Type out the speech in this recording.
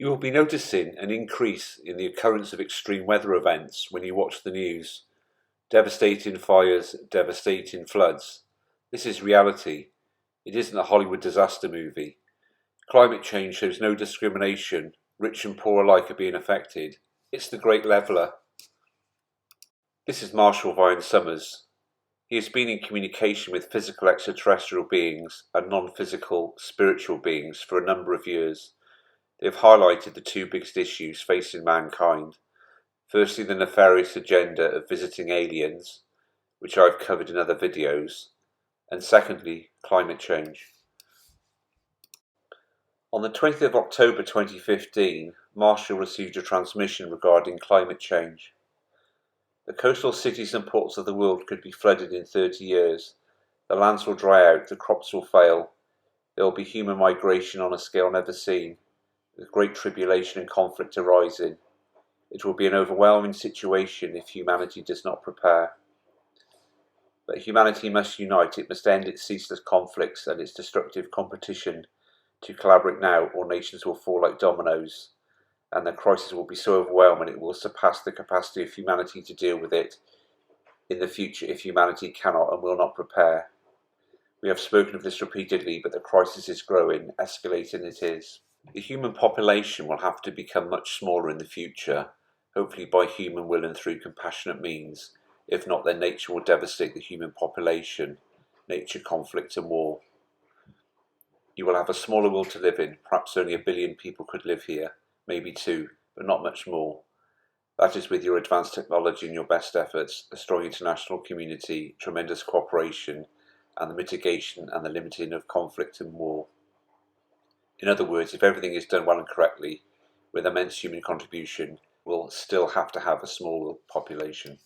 You will be noticing an increase in the occurrence of extreme weather events when you watch the news. Devastating fires, devastating floods. This is reality. It isn't a Hollywood disaster movie. Climate change shows no discrimination. Rich and poor alike are being affected. It's the great leveller. This is Marshall Vine Summers. He has been in communication with physical extraterrestrial beings and non-physical spiritual beings for a number of years. They have highlighted the two biggest issues facing mankind. Firstly, the nefarious agenda of visiting aliens, which I've covered in other videos, and secondly, climate change. On the 20th of October 2015, Marshall received a transmission regarding climate change. The coastal cities and ports of the world could be flooded in 30 years. The lands will dry out, the crops will fail. There will be human migration on a scale never seen, with great tribulation and conflict arising. It will be an overwhelming situation if humanity does not prepare. But humanity must unite, it must end its ceaseless conflicts and its destructive competition to collaborate now, or nations will fall like dominoes, and the crisis will be so overwhelming it will surpass the capacity of humanity to deal with it in the future if humanity cannot and will not prepare. We have spoken of this repeatedly, but the crisis is growing, escalating it is. The human population will have to become much smaller in the future, hopefully by human will and through compassionate means. If not, then nature will devastate the human population, nature, conflict and war. You will have a smaller world to live in, perhaps only 1 billion people could live here, maybe 2, but not much more. That is with your advanced technology and your best efforts, a strong international community, tremendous cooperation, and the mitigation and the limiting of conflict and war. In other words, if everything is done well and correctly, with immense human contribution, we'll still have to have a small population.